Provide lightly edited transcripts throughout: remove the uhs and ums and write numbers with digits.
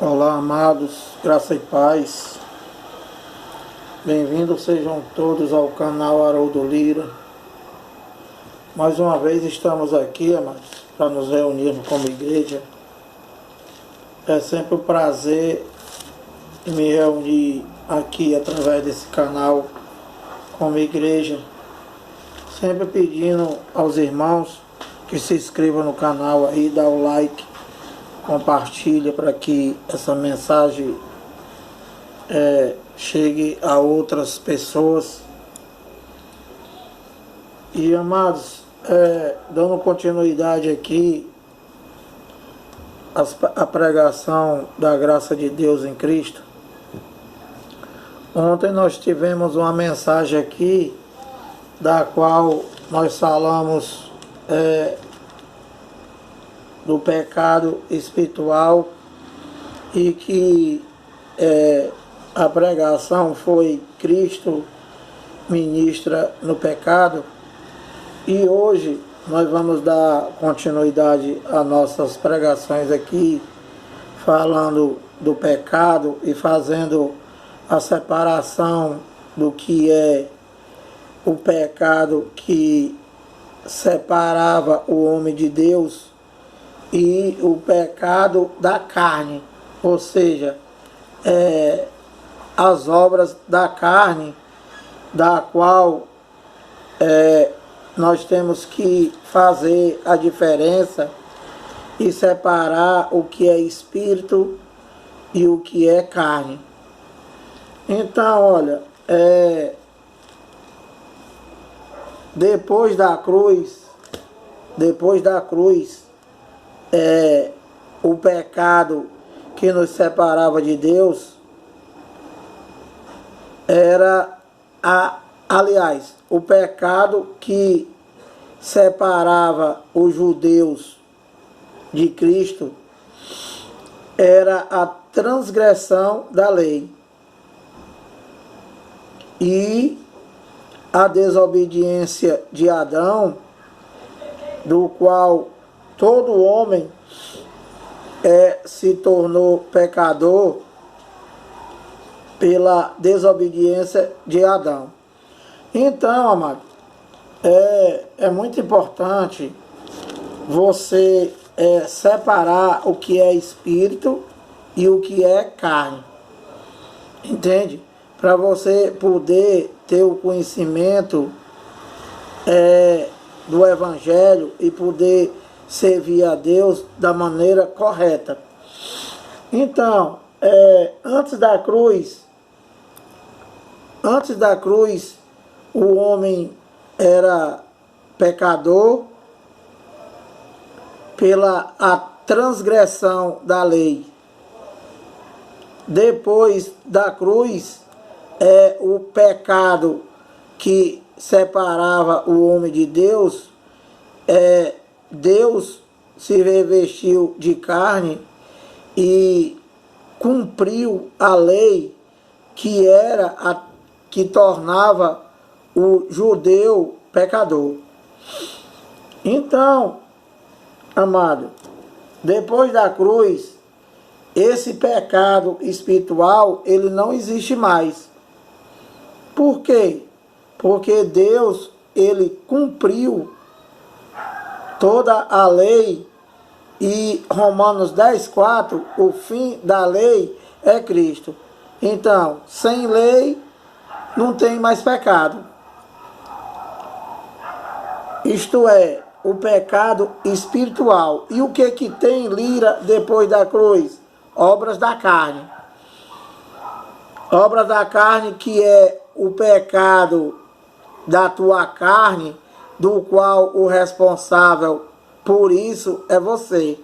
Olá, amados, graça e paz. Bem-vindos sejam todos ao canal Haroldo Lira. Mais uma vez estamos aqui, amados, para nos reunirmos como igreja. É sempre um prazer me reunir aqui através desse canal como igreja. Sempre pedindo aos irmãos que se inscrevam no canal aí, dá o like, compartilha para que essa mensagem chegue a outras pessoas. E amados, dando continuidade aqui a pregação da graça de Deus em Cristo. Ontem nós tivemos uma mensagem aqui da qual nós falamos do pecado espiritual e que a pregação foi Cristo ministra no pecado. E hoje nós vamos dar continuidade às nossas pregações aqui, falando do pecado e fazendo a separação do que é o pecado que separava o homem de Deus e o pecado da carne, ou seja, as obras da carne, da qual nós temos que fazer a diferença e separar o que é espírito e o que é carne. Então, olha, depois da cruz, o pecado que nos separava de Deus era o pecado que separava os judeus de Cristo era a transgressão da lei e a desobediência de Adão, do qual todo homem se tornou pecador pela desobediência de Adão. Então, amado, é muito importante você separar o que é espírito e o que é carne. Entende? Para você poder ter o conhecimento do Evangelho e poder servir a Deus da maneira correta. Então, antes da cruz, o homem era pecador pela a transgressão da lei. Depois da cruz, o pecado que separava o homem de Deus, Deus se revestiu de carne e cumpriu a lei que tornava o judeu pecador. Então, amado, depois da cruz, esse pecado espiritual, ele não existe mais. Por quê? Porque Deus, ele cumpriu toda a lei e Romanos 10:4, o fim da lei é Cristo. Então, sem lei, não tem mais pecado. Isto é, o pecado espiritual. E o que tem Lira depois da cruz? Obras da carne. Obras da carne, que é o pecado da tua carne, do qual o responsável por isso é você.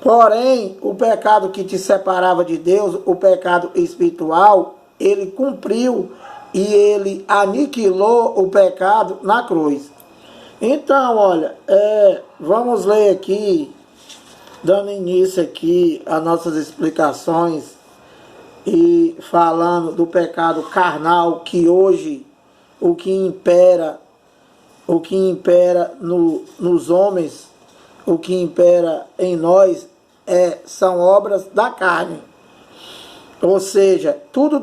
Porém, o pecado que te separava de Deus, o pecado espiritual, ele cumpriu e ele aniquilou o pecado na cruz. Então, olha, vamos ler aqui, dando início aqui às nossas explicações e falando do pecado carnal, que hoje o que impera nos homens, o que impera em nós são obras da carne. Ou seja, tudo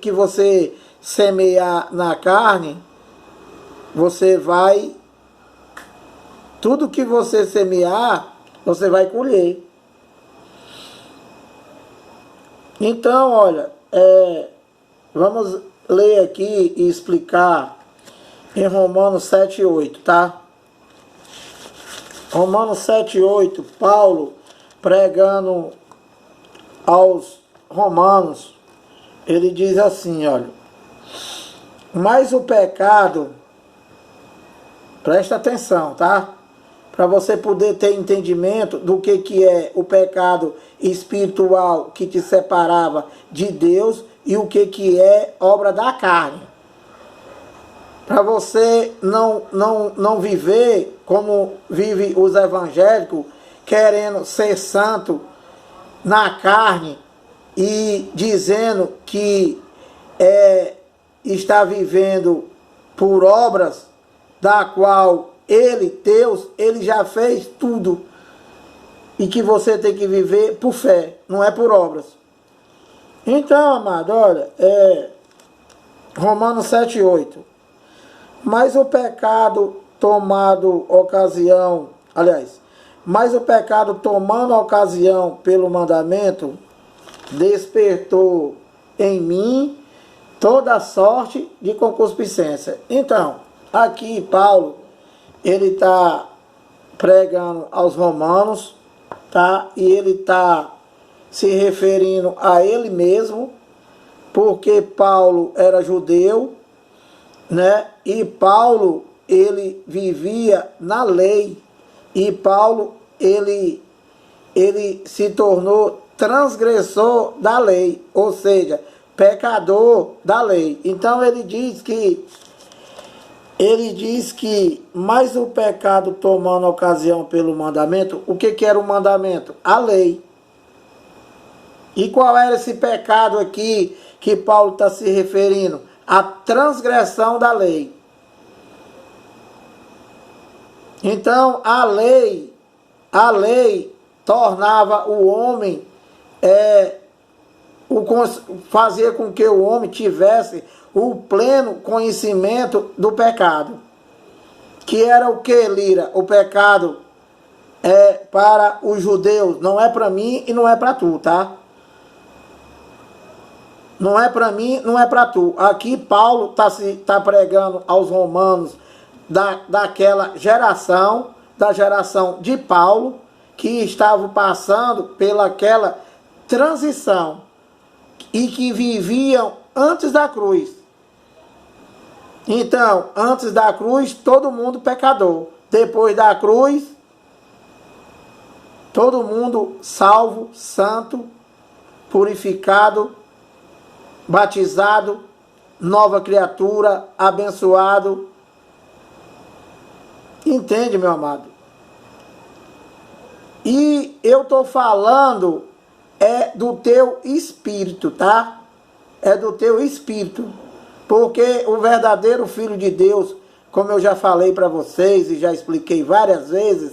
que você semear na carne, tudo que você semear, você vai colher. Então, olha, vamos ler aqui e explicar em Romanos 7:8, tá? Romanos 7:8, Paulo pregando aos romanos, ele diz assim, olha: mas o pecado, presta atenção, tá? Para você poder ter entendimento do que é o pecado espiritual que te separava de Deus e o que é obra da carne. Para você não viver como vive os evangélicos, querendo ser santo na carne e dizendo que está vivendo por obras, da qual Deus, ele já fez tudo, e que você tem que viver por fé, não é por obras. Então, amado, olha, Romanos 7:8. Mas o pecado tomando ocasião pelo mandamento, despertou em mim toda sorte de concupiscência. Então, aqui Paulo, ele está pregando aos romanos, tá? E ele está se referindo a ele mesmo, porque Paulo era judeu, né? E Paulo, ele vivia na lei, e Paulo, ele se tornou transgressor da lei, ou seja, pecador da lei. Então ele diz que mais o pecado tomando ocasião pelo mandamento. O que era o mandamento? A lei. E qual era esse pecado aqui que Paulo está se referindo? A transgressão da lei. Então a lei tornava o homem, fazia com que o homem tivesse o pleno conhecimento do pecado. Que era o que, Lira? O pecado para os judeus, não é para mim e não é para tu, tá? Não é para mim, não é para tu. Aqui Paulo tá pregando aos romanos daquela geração, da geração de Paulo, que estava passando pelaquela transição e que viviam antes da cruz. Então, antes da cruz, todo mundo pecador. Depois da cruz, todo mundo salvo, santo, purificado, batizado, nova criatura, abençoado. Entende, meu amado? E eu estou falando do teu espírito, tá? É do teu espírito. Porque o verdadeiro Filho de Deus, como eu já falei para vocês e já expliquei várias vezes,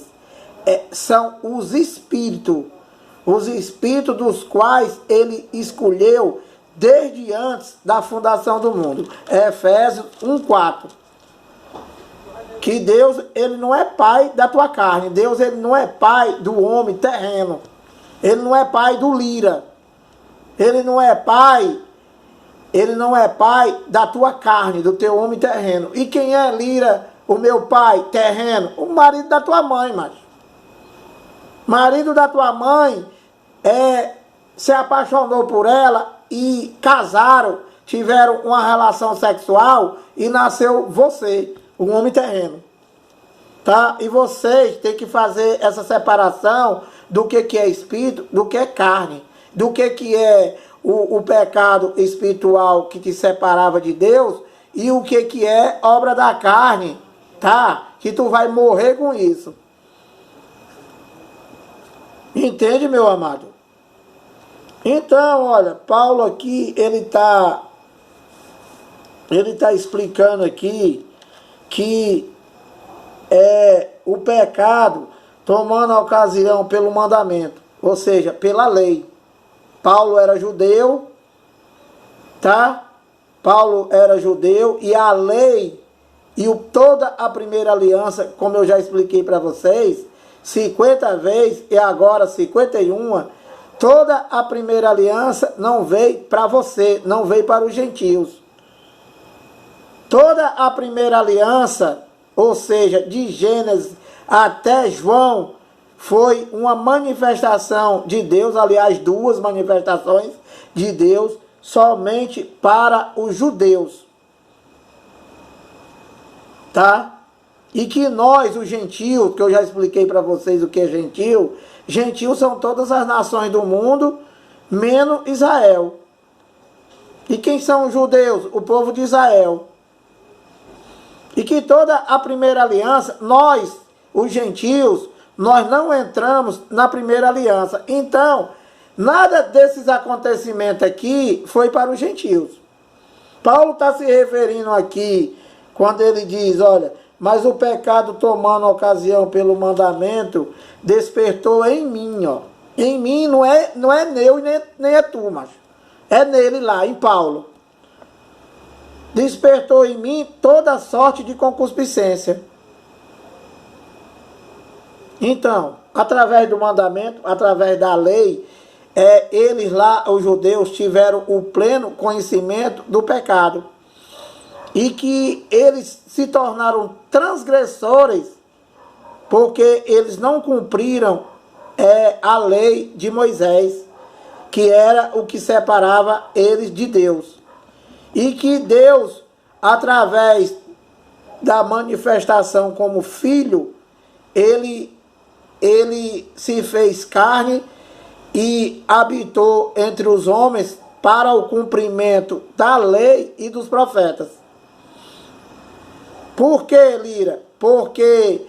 são os espíritos dos quais ele escolheu desde antes da fundação do mundo. Efésios 1:4. Que Deus, ele não é pai da tua carne. Deus, ele não é pai do homem terreno. Ele não é pai do Lira. Ele não é pai da tua carne, do teu homem terreno. E quem é, Lira, o meu pai terreno? O marido da tua mãe, macho. Marido da tua mãe se apaixonou por ela e casaram, tiveram uma relação sexual e nasceu você, o homem terreno. Tá? E vocês têm que fazer essa separação do que é espírito, do que é carne, do que é o pecado espiritual que te separava de Deus e o que é obra da carne, tá? Que tu vai morrer com isso. Entende, meu amado? Então, olha, Paulo aqui, ele tá explicando aqui que o pecado tomando a ocasião pelo mandamento. ou seja, pela lei. Paulo era judeu, tá? Paulo era judeu e a lei e toda a primeira aliança, como eu já expliquei para vocês, 50 vezes e agora 51, toda a primeira aliança não veio para você, não veio para os gentios. Toda a primeira aliança, ou seja, de Gênesis até João, foi uma manifestação de Deus, aliás, duas manifestações de Deus, somente para os judeus. Tá? E que nós, os gentios, que eu já expliquei para vocês o que é gentio, gentios são todas as nações do mundo, menos Israel. E quem são os judeus? O povo de Israel. E que toda a primeira aliança, nós, os gentios, nós não entramos na primeira aliança. Então, nada desses acontecimentos aqui foi para os gentios. Paulo está se referindo aqui, quando ele diz, olha, mas o pecado tomando ocasião pelo mandamento, despertou em mim, ó. Em mim não é eu nem é tu, macho. É nele lá, em Paulo. Despertou em mim toda sorte de concupiscência. Então, através do mandamento, através da lei, eles lá, os judeus, tiveram o pleno conhecimento do pecado. E que eles se tornaram transgressores, porque eles não cumpriram a lei de Moisés, que era o que separava eles de Deus. E que Deus, através da manifestação como filho, ele se fez carne e habitou entre os homens para o cumprimento da lei e dos profetas. Por que, Lira? Porque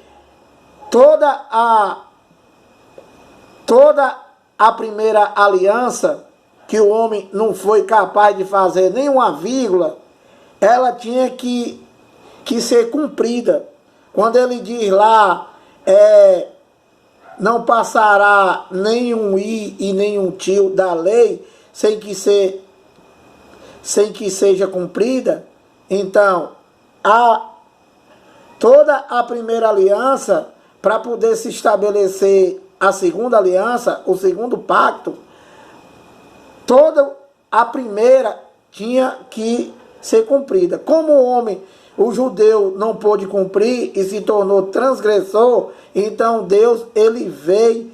toda a primeira aliança, que o homem não foi capaz de fazer nenhuma vírgula, ela tinha que ser cumprida. Quando ele diz lá, não passará nenhum i e nenhum tio da lei sem que seja cumprida, então, toda a primeira aliança, para poder se estabelecer a segunda aliança, o segundo pacto, toda a primeira tinha que ser cumprida. Como o homem, o judeu, não pôde cumprir e se tornou transgressor, então Deus, ele veio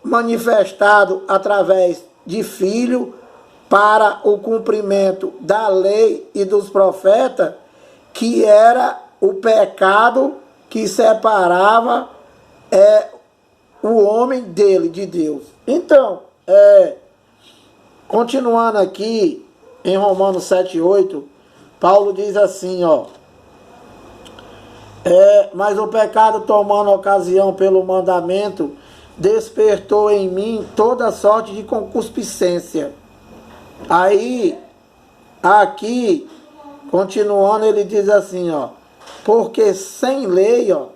manifestado através de filho para o cumprimento da lei e dos profetas, que era o pecado que separava o homem dele, de Deus. Então, continuando aqui em Romanos 7:8, Paulo diz assim, ó, mas o pecado tomando ocasião pelo mandamento, despertou em mim toda sorte de concupiscência. Aí, aqui, continuando, ele diz assim, ó, porque sem lei, ó,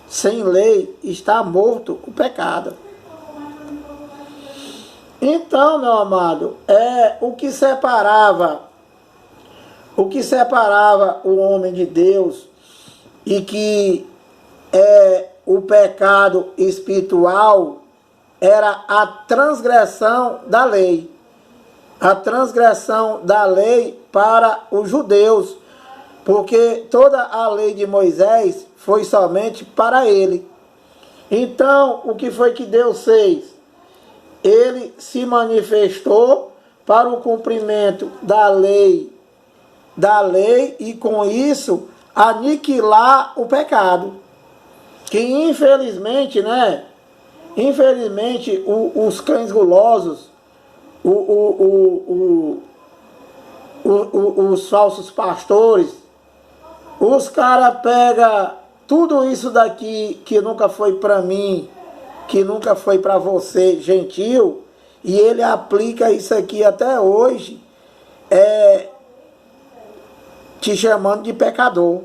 sem lei está morto o pecado. Então, meu amado, o que separava o homem de Deus e que o pecado espiritual era a transgressão da lei. A transgressão da lei para os judeus, porque toda a lei de Moisés foi somente para ele. Então, o que foi que Deus fez? Ele se manifestou para o cumprimento da lei e com isso aniquilar o pecado. Que infelizmente, né? Infelizmente, os cães gulosos, os falsos pastores, os caras pegam tudo isso daqui que nunca foi para mim, que nunca foi para você, gentil, e ele aplica isso aqui até hoje, te chamando de pecador.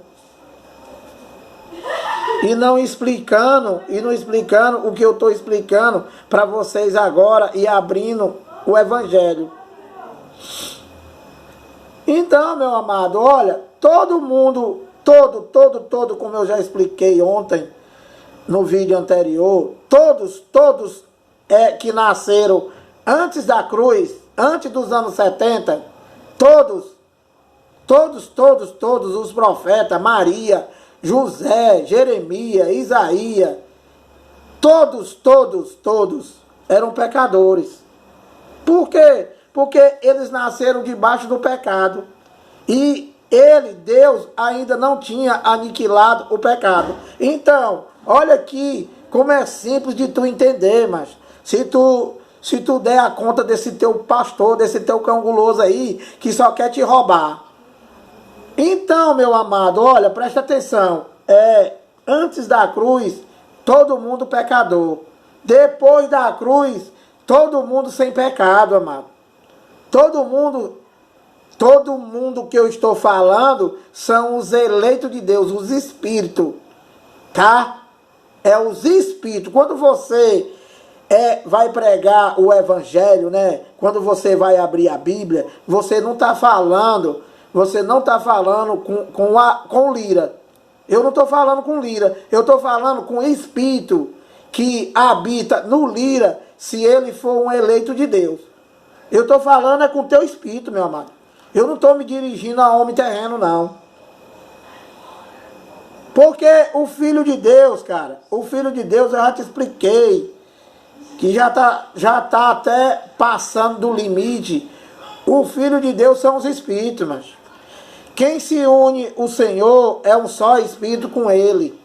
e não explicando o que eu estou explicando para vocês agora e abrindo o Evangelho. Então, meu amado, olha, todo mundo, todo, como eu já expliquei ontem, no vídeo anterior, todos que nasceram antes da cruz, antes dos anos 70, todos os profetas, Maria, José, Jeremias, Isaías, todos eram pecadores. Por quê? Porque eles nasceram debaixo do pecado. E Deus, ainda não tinha aniquilado o pecado. Então, olha aqui como é simples de tu entender, mas se tu der a conta desse teu pastor, desse teu cão guloso aí, que só quer te roubar. Então, meu amado, olha, presta atenção. Antes da cruz, todo mundo pecador. Depois da cruz, todo mundo sem pecado, amado. Todo mundo que eu estou falando são os eleitos de Deus, os espíritos, tá? É os espíritos. Quando você vai pregar o evangelho, né? Quando você vai abrir a Bíblia, você não está falando com lira. Eu não estou falando com lira. Eu estou falando com espírito que habita no lira, se ele for um eleito de Deus. Eu estou falando com o teu espírito, meu amado. Eu não estou me dirigindo a homem terreno, não. Porque o Filho de Deus, cara, o Filho de Deus, eu já te expliquei, que já tá até passando do limite. O Filho de Deus são os espíritos, mas quem se une o Senhor é um só espírito com Ele.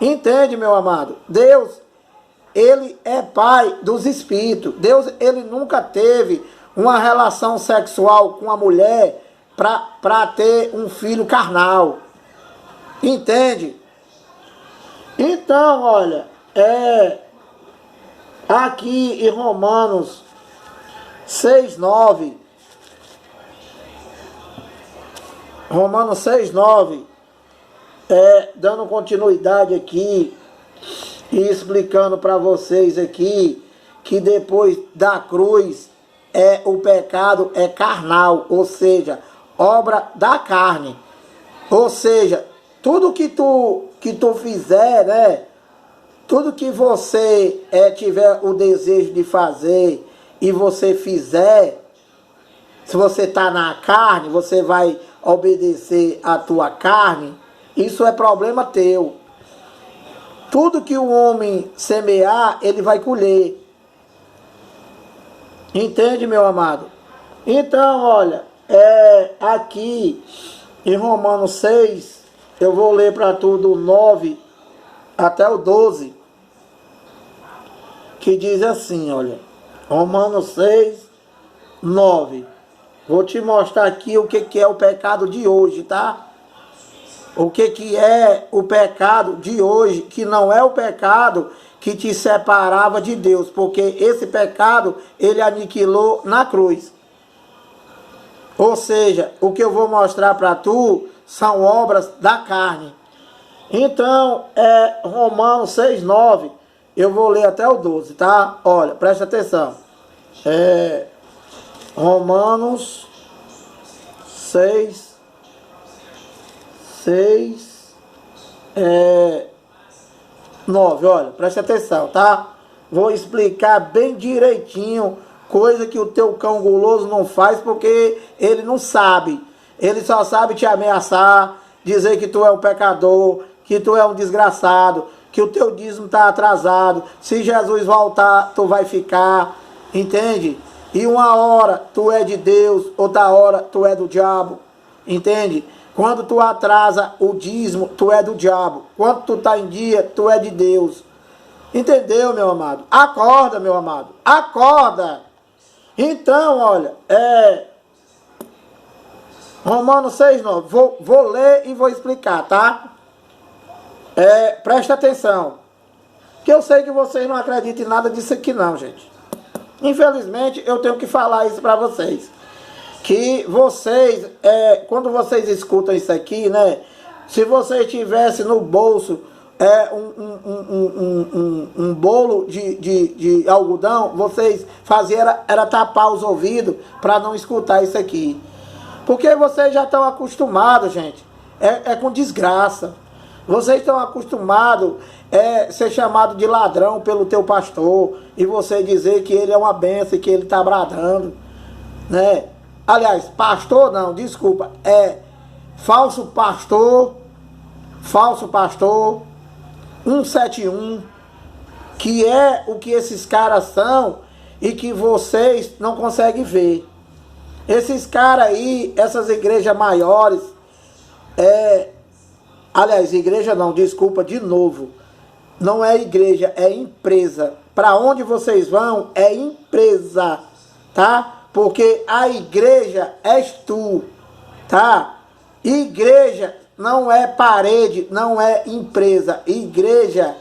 Entende, meu amado? Deus, Ele é pai dos espíritos. Deus, Ele nunca teve uma relação sexual com a mulher para ter um filho carnal. Entende? Então, olha, aqui em Romanos 6:9, Romanos 6:9, dando continuidade aqui e explicando para vocês aqui que depois da cruz o pecado é carnal, ou seja, obra da carne. Ou seja, tudo que tu fizer, né? Tudo que você tiver o desejo de fazer e você fizer, se você está na carne, você vai obedecer a tua carne, isso é problema teu. Tudo que o homem semear, ele vai colher. Entende, meu amado? Então, olha, aqui em Romanos 6, eu vou ler para tu do 9 até o 12, que diz assim, olha, Romanos 6, 9. Vou te mostrar aqui o que é o pecado de hoje, tá? O que é o pecado de hoje, que não é o pecado que te separava de Deus, porque esse pecado ele aniquilou na cruz. Ou seja, o que eu vou mostrar para tu são obras da carne. Então, Romanos 6:9, eu vou ler até o 12, tá? Olha, presta atenção. Romanos 6, 9, olha, presta atenção, tá? Vou explicar bem direitinho, coisa que o teu cão guloso não faz, porque ele não sabe. Ele só sabe te ameaçar, dizer que tu é um pecador, que tu é um desgraçado, que o teu dízimo está atrasado. Se Jesus voltar, tu vai ficar, entende? E uma hora tu é de Deus, outra hora tu é do diabo, entende? Quando tu atrasa o dízimo, tu é do diabo. Quando tu está em dia, tu é de Deus. Entendeu, meu amado? Acorda, meu amado. Acorda. Então, olha, Romanos 6:9. Vou ler e vou explicar, tá? Presta atenção. Que eu sei que vocês não acreditam em nada disso aqui não, gente. Infelizmente, eu tenho que falar isso para vocês. Que vocês, quando vocês escutam isso aqui, né? Se você tivesse no bolso um bolo de algodão, vocês faziam era tapar os ouvidos para não escutar isso aqui. Porque vocês já estão acostumados, gente. É com desgraça. Vocês estão acostumados a ser chamado de ladrão pelo teu pastor e você dizer que ele é uma benção e que ele está bradando, né? Aliás, pastor não, desculpa, é falso pastor 171, que é o que esses caras são e que vocês não conseguem ver. Esses caras aí, essas igrejas maiores, aliás, igreja não, desculpa, de novo, não é igreja, é empresa. Para onde vocês vão é empresa, tá? Porque a igreja és tu, tá? Igreja não é parede, não é empresa. Igreja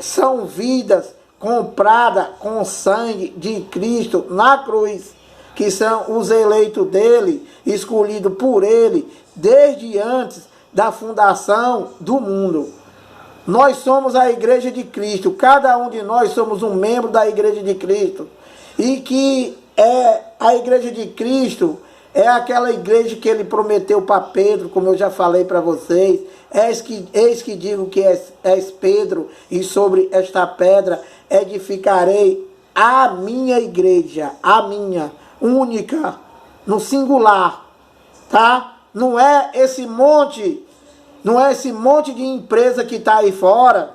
são vidas compradas com sangue de Cristo na cruz, que são os eleitos dele, escolhidos por ele, desde antes da fundação do mundo. Nós somos a igreja de Cristo, cada um de nós somos um membro da igreja de Cristo, e que a igreja de Cristo é aquela igreja que ele prometeu para Pedro, como eu já falei para vocês. Eis que digo que és Pedro, e sobre esta pedra edificarei a minha igreja, a minha, única, no singular, tá? Não é esse monte de empresa que tá aí fora,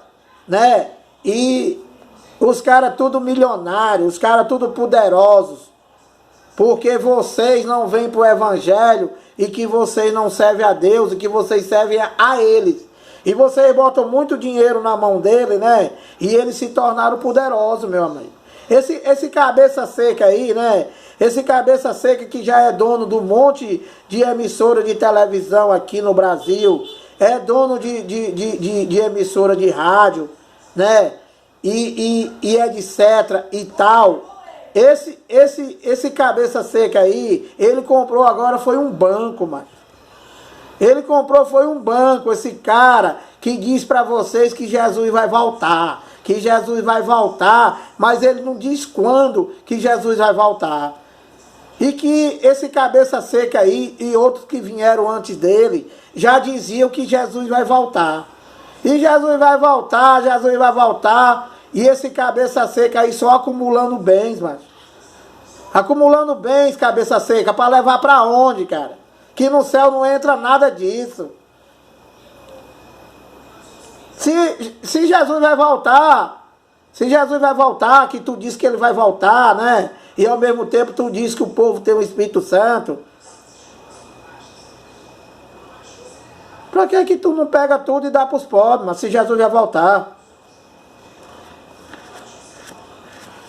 né? E os caras tudo milionários, os caras tudo poderosos, porque vocês não vêm para o evangelho e que vocês não servem a Deus e que vocês servem a eles. E vocês botam muito dinheiro na mão dele, né? E eles se tornaram poderosos, meu amigo. Esse cabeça seca aí, né? Esse cabeça seca que já é dono de um monte de emissora de televisão aqui no Brasil, é dono de emissora de rádio, né? E etc e tal. Esse cabeça seca aí, ele comprou agora foi um banco, mano. Ele comprou foi um banco, esse cara que diz para vocês que Jesus vai voltar. Que Jesus vai voltar, mas ele não diz quando que Jesus vai voltar. E que esse cabeça seca aí e outros que vieram antes dele já diziam que Jesus vai voltar. E Jesus vai voltar, Jesus vai voltar. E esse cabeça seca aí só acumulando bens, mas acumulando bens, cabeça seca, para levar para onde, cara? Que no céu não entra nada disso. Se Jesus vai voltar, que tu diz que ele vai voltar, né? E ao mesmo tempo tu diz que o povo tem o Espírito Santo. Pra que tu não pega tudo e dá para os pobres, mas se Jesus vai voltar?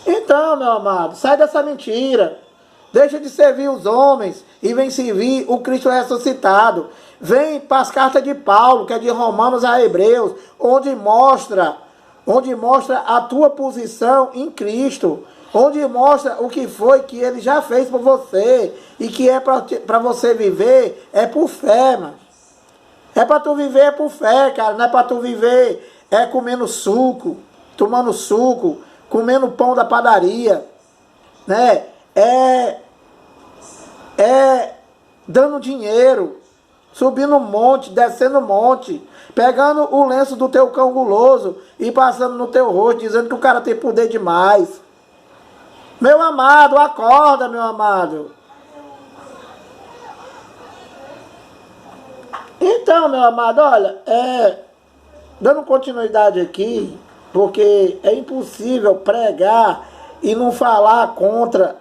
Então, meu amado, sai dessa mentira. Deixa de servir os homens e vem servir o Cristo ressuscitado. Vem para as cartas de Paulo, que é de Romanos a Hebreus, onde mostra a tua posição em Cristo, onde mostra o que foi que ele já fez por você e que é para você viver, é por fé, mano. É para tu viver, é por fé, cara. Não é para tu viver comendo suco, tomando suco, comendo pão da padaria, né? Dando dinheiro, subindo um monte, descendo um monte, pegando o lenço do teu cão guloso e passando no teu rosto, dizendo que o cara tem poder demais. Meu amado, acorda, meu amado. Então, meu amado, olha, dando continuidade aqui, porque é impossível pregar e não falar contra,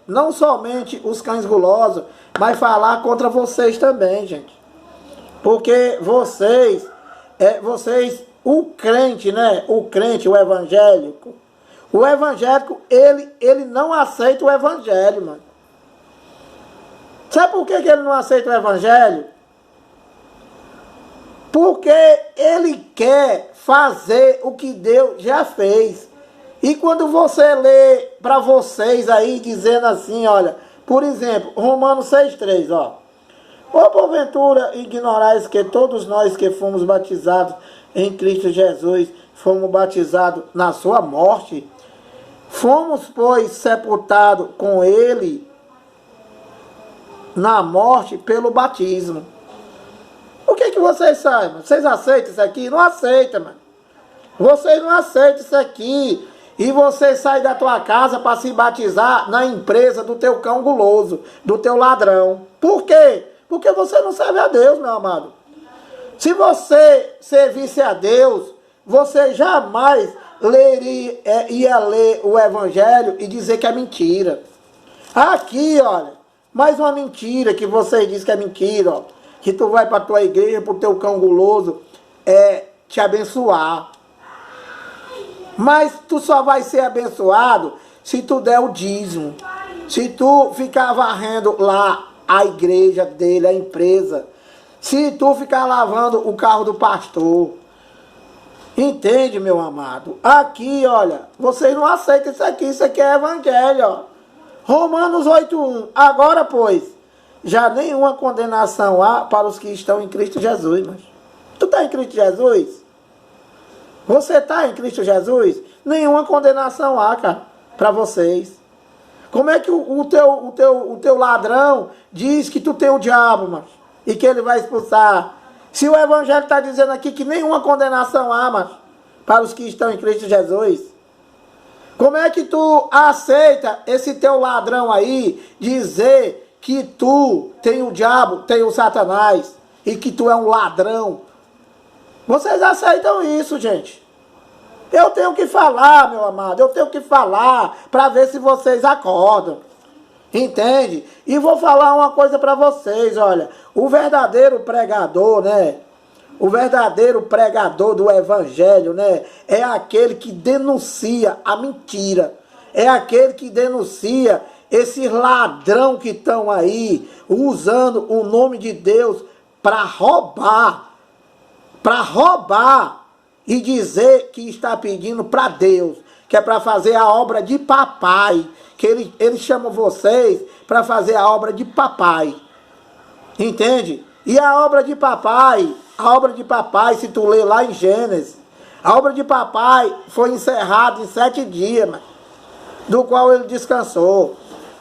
não somente os cães gulosos, mas falar contra vocês também, gente. Porque vocês, o crente, né? O crente, o evangélico, ele não aceita o evangelho, mano. Sabe por que ele não aceita o evangelho? Porque ele quer fazer o que Deus já fez. E quando você lê para vocês aí, dizendo assim, olha, por exemplo, Romanos 6,3, ó. Ou porventura ignorais que todos nós que fomos batizados em Cristo Jesus, fomos batizados na sua morte? Fomos, pois, sepultados com ele na morte pelo batismo. O que vocês sabem? Vocês aceitam isso aqui? Não aceitam, mano. Vocês não aceitam isso aqui. E você sai da tua casa para se batizar na empresa do teu cão guloso, do teu ladrão. Por quê? Porque você não serve a Deus, meu amado. Se você servisse a Deus, você jamais ia ler o Evangelho e dizer que é mentira. Aqui, olha, mais uma mentira que vocês dizem que é mentira, ó. Que tu vai para a tua igreja, para o teu cão guloso, te abençoar. Mas tu só vai ser abençoado se tu der o dízimo. Se tu ficar varrendo lá a igreja dele, a empresa. Se tu ficar lavando o carro do pastor. Entende, meu amado? Aqui, olha, vocês não aceitam isso aqui é evangelho, ó. Romanos 8:1. Agora, pois, já nenhuma condenação há para os que estão em Cristo Jesus. Mas tu está em Cristo Jesus? Você está em Cristo Jesus? Nenhuma condenação há, cara, para vocês. Como é que o teu ladrão diz que tu tem o diabo, mas, e que ele vai expulsar? Se o Evangelho está dizendo aqui que nenhuma condenação há, mas, para os que estão em Cristo Jesus. Como é que tu aceita esse teu ladrão aí dizer que tu tem o diabo, tem o Satanás e que tu é um ladrão? Vocês aceitam isso, gente? Eu tenho que falar, meu amado, eu tenho que falar para ver se vocês acordam. Entende? E vou falar uma coisa para vocês, olha. O verdadeiro pregador, né? O verdadeiro pregador do Evangelho, né? É aquele que denuncia a mentira. É aquele que denuncia esses ladrão que estão aí usando o nome de Deus para roubar. Para roubar e dizer que está pedindo para Deus, que é para fazer a obra de papai, que ele chama vocês para fazer a obra de papai. Entende? E a obra de papai, se tu ler lá em Gênesis, a obra de papai foi encerrada em 7 dias, do qual ele descansou.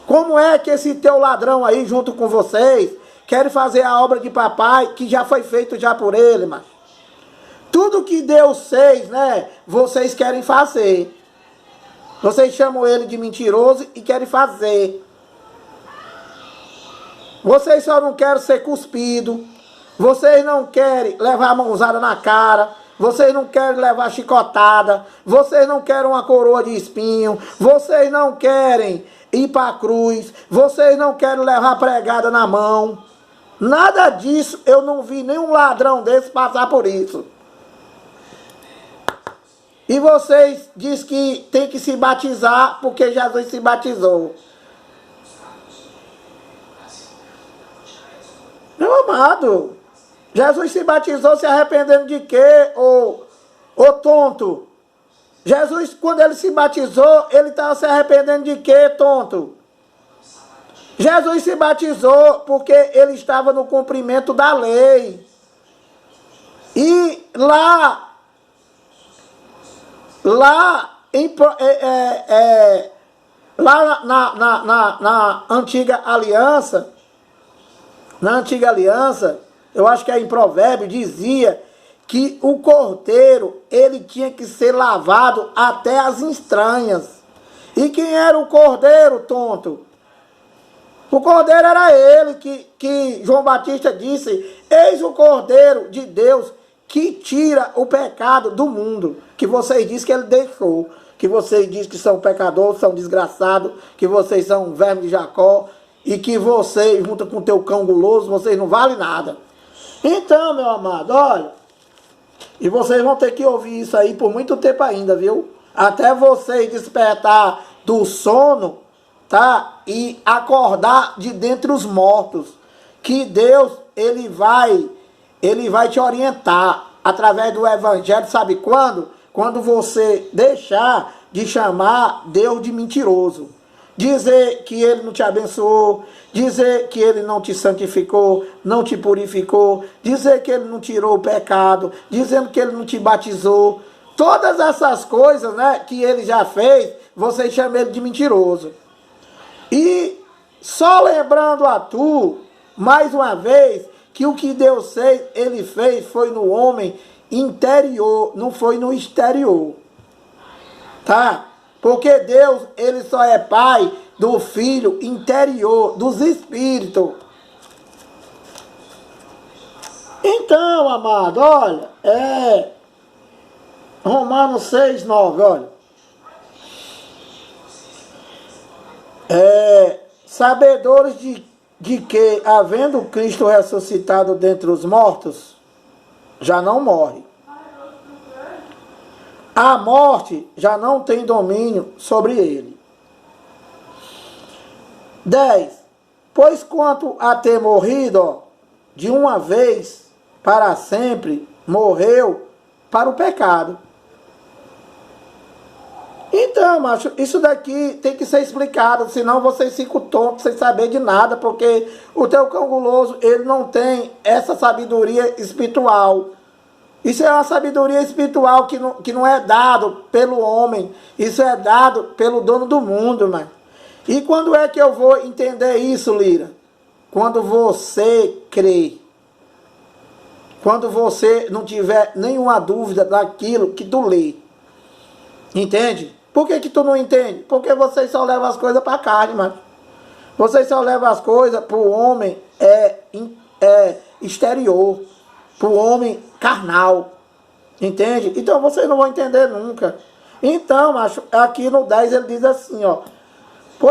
Como é que esse teu ladrão aí, junto com vocês, quer fazer a obra de papai que já foi feito já por ele, mano? Tudo que Deus fez, né, vocês querem fazer. Vocês chamam ele de mentiroso e querem fazer. Vocês só não querem ser cuspido. Vocês não querem levar a mãozada na cara. Vocês não querem levar chicotada. Vocês não querem uma coroa de espinho. Vocês não querem ir para a cruz. Vocês não querem levar pregada na mão. Nada disso. Eu não vi nenhum ladrão desse passar por isso. E vocês dizem que tem que se batizar porque Jesus se batizou. Meu amado, Jesus se batizou se arrependendo de quê, ô tonto? Jesus, quando ele se batizou, ele estava se arrependendo de quê, tonto? Jesus se batizou porque ele estava no cumprimento da lei. E lá na antiga aliança, eu acho que é em Provérbio, dizia que o cordeiro, ele tinha que ser lavado até as entranhas. E quem era o cordeiro, tonto? O cordeiro era ele que João Batista disse: eis o cordeiro de Deus que tira o pecado do mundo, que vocês dizem que ele deixou, que vocês dizem que são pecadores, são desgraçados, que vocês são vermes de Jacó, e que vocês, junto com o teu cão guloso, vocês não valem nada. Então, meu amado, olha, e vocês vão ter que ouvir isso aí por muito tempo ainda, viu? Até vocês despertar do sono, tá? E acordar de dentre os mortos, que Deus, ele vai te orientar através do Evangelho, sabe quando? Quando você deixar de chamar Deus de mentiroso. dizer que ele não te abençoou, dizer que ele não te santificou, não te purificou, dizer que ele não tirou o pecado, dizendo que ele não te batizou. Todas essas coisas, né, que ele já fez, vocês chamam ele de mentiroso. E só lembrando a tu, mais uma vez, que o que Deus fez, ele fez foi no homem interior, não foi no exterior. Tá? Porque Deus, ele só é pai do filho interior, dos espíritos. Então, amado, olha, Romanos 6:9, olha. Sabedores de que, havendo Cristo ressuscitado dentre os mortos, já não morre. A morte já não tem domínio sobre ele. 10. Pois quanto a ter morrido, ó, de uma vez para sempre, morreu para o pecado. Então, macho, isso daqui tem que ser explicado, senão vocês ficam tontos sem saber de nada, porque o teu cão guloso, ele não tem essa sabedoria espiritual. Isso é uma sabedoria espiritual que não é dado pelo homem, isso é dado pelo dono do mundo, mano. E quando é que eu vou entender isso, Lira? Quando você crê. Quando você não tiver nenhuma dúvida daquilo que tu lê. Entende? Por que tu não entende? Porque vocês só levam as coisas para a carne, mano. Vocês só levam as coisas para o homem exterior. Para o homem carnal. Entende? Então vocês não vão entender nunca. Então, macho, aqui no 10 ele diz assim, ó.